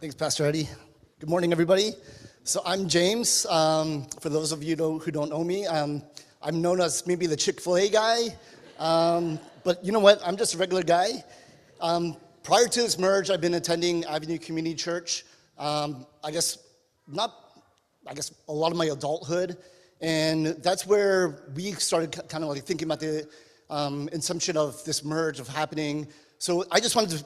Thanks, Pastor Eddie. Good morning, everybody. So I'm James. For those of you who don't know me, I'm known as maybe the Chick-fil-A guy. But you know what? I'm just a regular guy. Prior to this merge, I've been attending Avenue Community Church. I guess a lot of my adulthood, and that's where we started kind of like thinking about the inception of this merge of happening. So I just wanted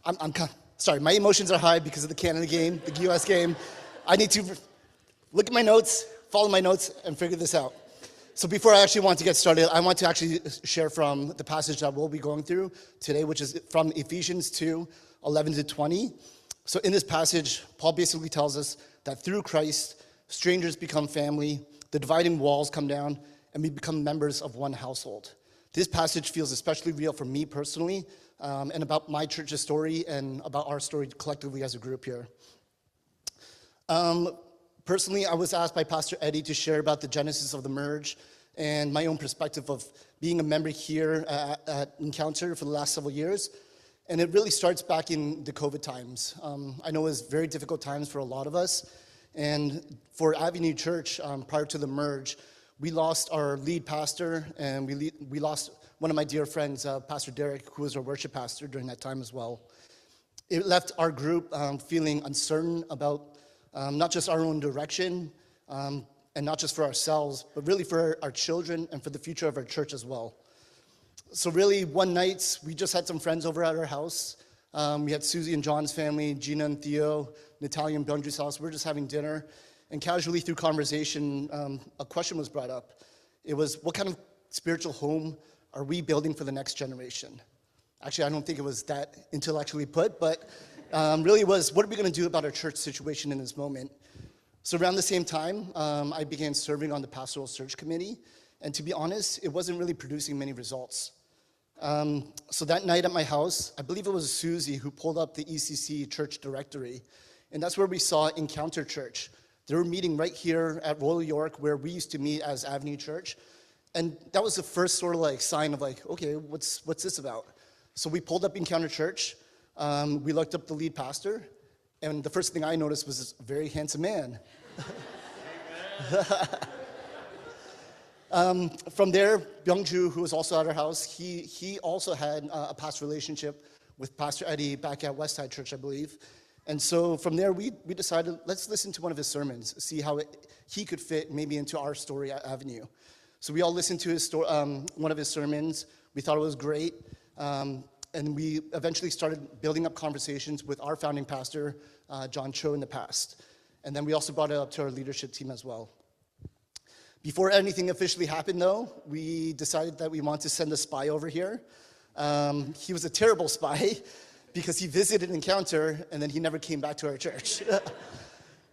to. Sorry, my emotions are high because of the Canada game, the U.S. game. I need to look at my notes, follow my notes, and figure this out. So before I actually want to get started, I want to actually share from the passage that we'll be going through today, which is from Ephesians 2, 11 to 20. So in this passage, Paul basically tells us that through Christ, strangers become family, the dividing walls come down, and we become members of one household. This passage feels especially real for me personally, and about my church's story and about our story collectively as a group here. Personally, I was asked by Pastor Eddie to share about the genesis of the merge and my own perspective of being a member here at Encounter for the last several years. And it really starts back in the COVID times. I know it was very difficult times for a lot of us. And for Avenue Church, prior to the merge, we lost our lead pastor, and we lost one of my dear friends, Pastor Derek, who was our worship pastor during that time as well. It left our group feeling uncertain about not just our own direction, and not just for ourselves, but really for our children and for the future of our church as well. So really, one night, we just had some friends over at our house. We had Susie and John's family, Gina and Theo, Natalia and Byungju's house. We were just having dinner. And casually through conversation, a question was brought up. It was, what kind of spiritual home are we building for the next generation? Actually, I don't think it was that intellectually put, but really was, what are we going to do about our church situation in this moment? So around the same time, I began serving on the pastoral search committee. And to be honest, it wasn't really producing many results. So that night at my house, I believe it was Susie who pulled up the ECC church directory. And that's where we saw Encounter Church. They were meeting right here at Royal York, where we used to meet as Avenue Church. And that was the first sort of like sign of like, okay, what's this about? So we pulled up Encounter Church. We looked up the lead pastor. And the first thing I noticed was this very handsome man. From there, Byungju, who was also at our house, he also had a past relationship with Pastor Eddie back at Westside Church, I believe. And so from there, we decided, let's listen to one of his sermons, see how he could fit maybe into our story at Avenue. So we all listened to one of his sermons. We thought it was great. And we eventually started building up conversations with our founding pastor, John Cho, in the past. And then we also brought it up to our leadership team as well. Before anything officially happened, though, we decided that we want to send a spy over here. He was a terrible spy because he visited Encounter, and then he never came back to our church.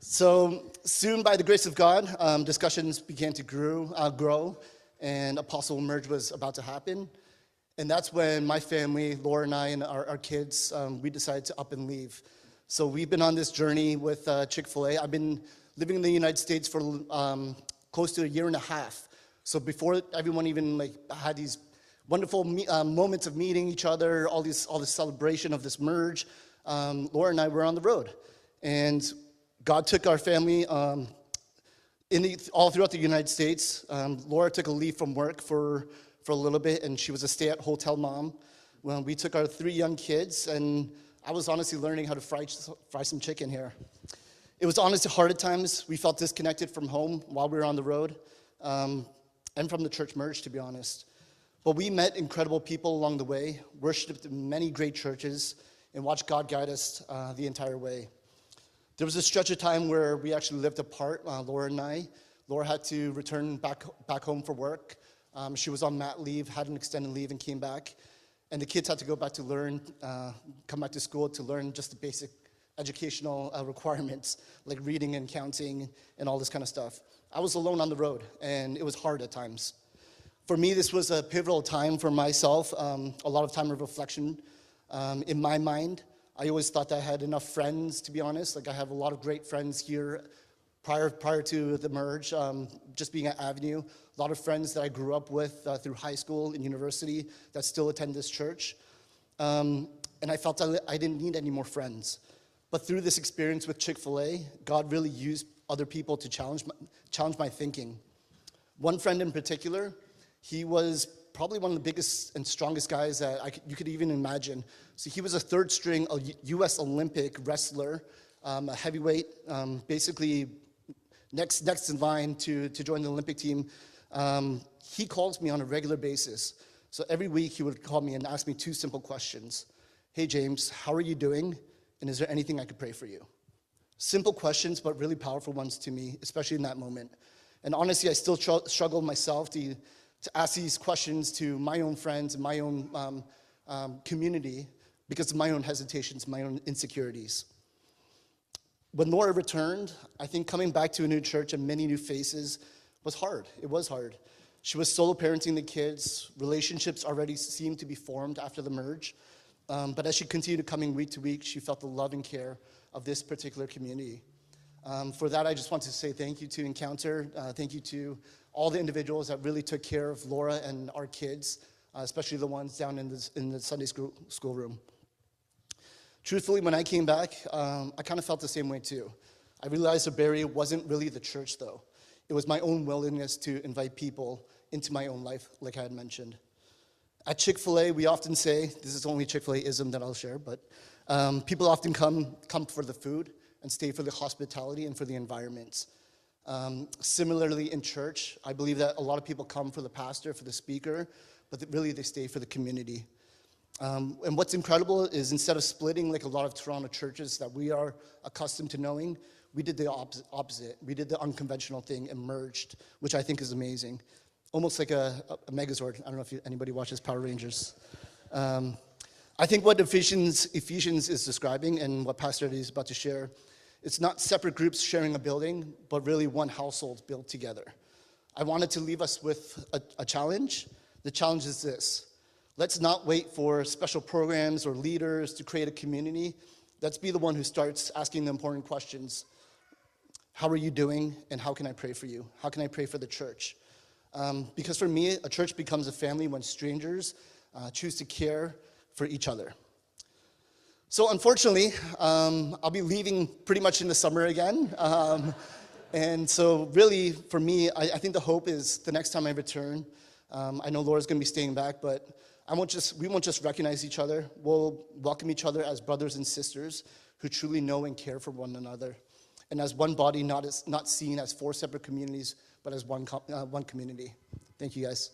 So soon, by the grace of God, discussions began to grow, and Apostle Merge was about to happen. And that's when my family, Laura and I, and our kids, we decided to up and leave. So we've been on this journey with Chick-fil-A. I've been living in the United States for close to a year and a half. So before everyone even had these wonderful moments of meeting each other, all this celebration of this merge, Laura and I were on the road. And God took our family all throughout the United States. Laura took a leave from work for a little bit, and she was a stay-at-hotel mom. Well, we took our 3 young kids, and I was honestly learning how to fry some chicken here. It was honestly hard at times. We felt disconnected from home while we were on the road, and from the church merge, to be honest. But we met incredible people along the way, worshiped in many great churches, and watched God guide us the entire way. There was a stretch of time where we actually lived apart, Laura and I. Laura had to return back home for work. She was on mat leave, had an extended leave, and came back. And the kids had to go back to learn, come back to school to learn just the basic educational requirements, like reading and counting and all this kind of stuff. I was alone on the road, and it was hard at times. For me, this was a pivotal time for myself, a lot of time of reflection. In my mind, I always thought that I had enough friends, to be honest. Like, I have a lot of great friends here prior to the merge, just being at Avenue. A lot of friends that I grew up with through high school and university that still attend this church. And I felt I didn't need any more friends. But through this experience with Chick-fil-A, God really used other people to challenge my thinking. One friend in particular, he was probably one of the biggest and strongest guys that you could even imagine. So he was a third string U.S. Olympic wrestler, a heavyweight, basically next in line to join the Olympic team. He calls me on a regular basis. So every week he would call me and ask me two simple questions. Hey, James, how are you doing? And is there anything I could pray for you? Simple questions, but really powerful ones to me, especially in that moment. And honestly, I still struggle myself to ask these questions to my own friends and my own community because of my own hesitations, my own insecurities. When Laura returned, I think coming back to a new church and many new faces was hard. It was hard. She was solo parenting the kids. Relationships already seemed to be formed after the merge. But as she continued coming week to week, she felt the love and care of this particular community. For that, I just want to say thank you to Encounter. Thank you to all the individuals that really took care of Laura and our kids, especially the ones down in the Sunday school room. Truthfully, when I came back, I kind of felt the same way too. I realized the barrier wasn't really the church, though. It was my own willingness to invite people into my own life, like I had mentioned. At Chick-fil-A, we often say, this is only Chick-fil-A-ism that I'll share, but people often come for the food and stay for the hospitality and for the environment. Similarly, in church, I believe that a lot of people come for the pastor, for the speaker, but really they stay for the community. And what's incredible is instead of splitting like a lot of Toronto churches that we are accustomed to knowing, we did the opposite. We did the unconventional thing and merged, which I think is amazing. Almost like a Megazord. I don't know if anybody watches Power Rangers. I think what Ephesians is describing and what Pastor Eddie is about to share, it's not separate groups sharing a building, but really one household built together. I wanted to leave us with a challenge. The challenge is this. Let's not wait for special programs or leaders to create a community. Let's be the one who starts asking the important questions. How are you doing, and how can I pray for you? How can I pray for the church? Because for me, a church becomes a family when strangers choose to care for each other. So unfortunately, I'll be leaving pretty much in the summer again. And so really, for me, I think the hope is the next time I return, I know Laura's going to be staying back, but we won't just recognize each other. We'll welcome each other as brothers and sisters who truly know and care for one another. And as one body, not seen as four separate communities, but as one community. Thank you, guys.